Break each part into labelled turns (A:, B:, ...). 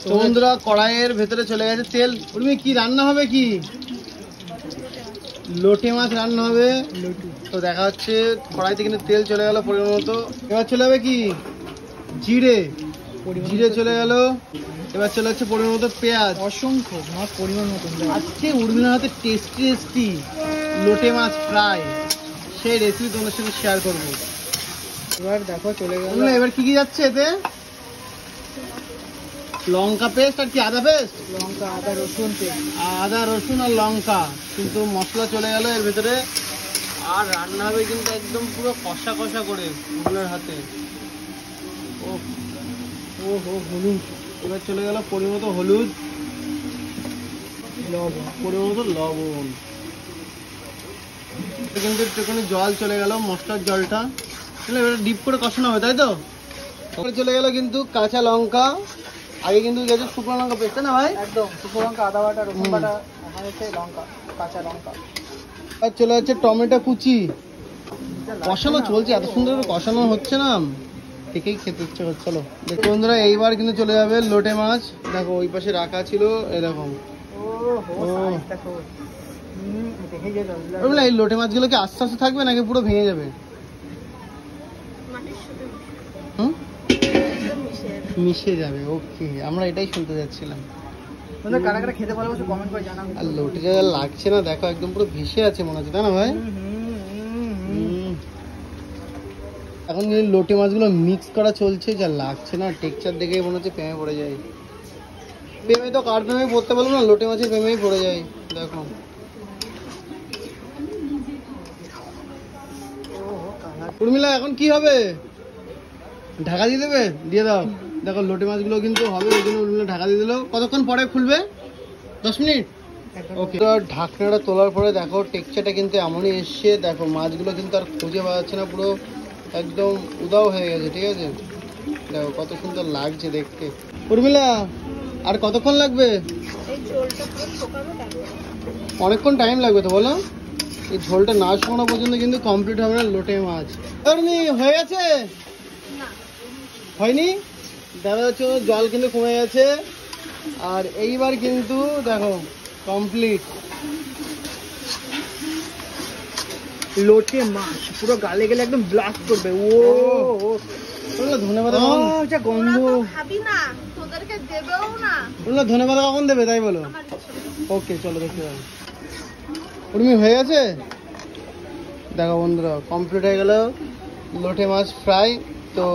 A: তো বন্ধুরা কড়াইয়ের ভেতরে চলে গেছে তেল। উর্মি কি রান্না হবে? কি লোটে মাছ রান্না হবে। তো দেখা হচ্ছে কড়াইতে কিন্তু তেল চলে গেল পরিমাণ মতো। এবার চলে যাবে কি জিরে, জিরে চলে গেল। এবার চলে যাচ্ছে পরিমাণ মতো পেঁয়াজ, অসংখ্য মাছ পরিমাণ মতো। আজকে উর্মির হাতে টেস্টি টেস্টি লোটে মাছ ফ্রাই, সেই রেসিপি তোমাদের সাথে শেয়ার করবো। এবার দেখো চলে গেল। এবার কি কি যাচ্ছে এতে? লঙ্কা পেস্ট আর কি আদা পেস্ট, লঙ্কা আদা রসুন পেস্ট, আদা রসুন আর লঙ্কা কিন্তু মশলা চলে গেল এর ভেতরে। আর রান্না হবে কিন্তু একদম পুরো কষা কষা করে উর্মির হাতে। ও ও হো হলুদ, এবার চলে গেল পরিমত হলুদ, লবণ, পরিমত লবণ। কিন্তু একটুখানি জল চলে গেল, মশলার জলটা। এবার ডিপ করে কষানো হবে, তাই তো? চলে গেল কিন্তু কাঁচা লঙ্কা। আগে কিন্তু গেছে শুকনো লঙ্কা পেস্ট না ভাই? একদম শুকনো লঙ্কা, আদা বাটা, রসুন বাটা, লঙ্কা, কাঁচা লঙ্কা। আর চলে যাচ্ছে টমেটো কুচি। কষানো চলছে, এত সুন্দর কষানো হচ্ছে না, ঠিকই খেতে ইচ্ছে করছে। চলো দেখো বন্ধুরা, এইবার কিন্তু চলে যাবে লোটে মাছ। দেখো ওই পাশে রাখা ছিল এরকম। এই লোটে মাছগুলো কি আস্তে আস্তে থাকবে নাকি পুরো ভেঙে যাবে? মিশে যাবে, ওকে। আমরা এটাই শুনতে যাচ্ছিলাম। কারা কারা খেতে ভালোবাসে কমেন্ট করে জানাবেন। আর লোটে যা লাগছে না দেখো, একদম পুরো ভেসে আছে মনে হচ্ছে, তাই না ভাই? এখন কিন্তু লোটে মাছগুলো মিক্স করা চলছে, যা লাগছে না টেক্সচার দেখেই মনে হচ্ছে প্রেমে পড়ে যায়। প্রেমে তো কার প্রেমে পড়তে পারবো না, লোটে মাছের প্রেমেই পড়ে যায়। দেখো উর্মিলা এখন কি হবে? ঢাকা দিয়ে দেবে? দিয়ে দাও। দেখো লোটে মাছগুলো কিন্তু হবে, ওই জন্য উর্মিলা ঢাকা দিয়ে দিল। কতক্ষণ পরে খুলবে? 10 মিনিট, ওকে। ঢাকনাটা তোলার পরে দেখো টেক্সচারটা কিন্তু এমনই এসছে। দেখো মাছগুলো কিন্তু আর খুঁজে পাওয়া যাচ্ছে না, পুরো একদম উদাও হয়ে গেছে। ঠিক আছে, দেখো কত সুন্দর লাগছে দেখতে। উর্মিলা আর কতক্ষণ লাগবে? অনেকক্ষণ টাইম লাগবে তো বলো। এই ঝোলটা না শোনা পর্যন্ত কিন্তু কমপ্লিট হবে না লোটে মাছ। হয়ে গেছে? হয়নি, দেখা যাচ্ছে জল কিন্তু কমে গেছে। আর এইবার কিন্তু দেখো কমপ্লিট লোটে মাছ পুরো গালে গেলে একদম ব্লাস্ট করবে। ও ধন্যবাদ, গন্ধ ধন্যবাদ কখন দেবে তাই বলো? ওকে চলো দেখতে যাবো। উর্মি হয়ে গেছে? দেখো বন্ধুরা কমপ্লিট হয়ে গেল লোটে মাছ ফ্রাই। তো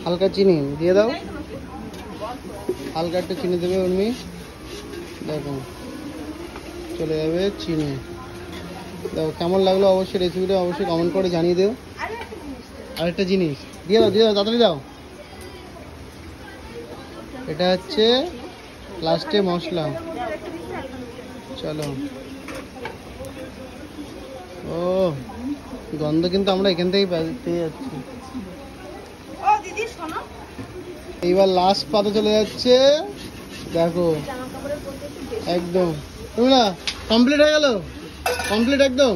A: হালকা চিনি দিয়ে দাও, হালকা একটু চিনি দেবে উর্মি। দেখো চলে যাবে চিনি। দেখো কেমন লাগলো অবশ্যই রেসিপিটা অবশ্যই কমেন্ট করে জানিয়ে দিও। আরেকটা জিনিস দিয়ে দাও, দিয়ে দাও, তাড়াতাড়ি দাও। এটা হচ্ছে লাস্টে মশলা। চলো, ও গন্ধ কিন্তু আমরা এখান থেকেই পেয়ে যাচ্ছি। এইবার লাস্ট পাতা চলে যাচ্ছে। দেখো একদম কমপ্লিট হয়ে গেল, কমপ্লিট একদম।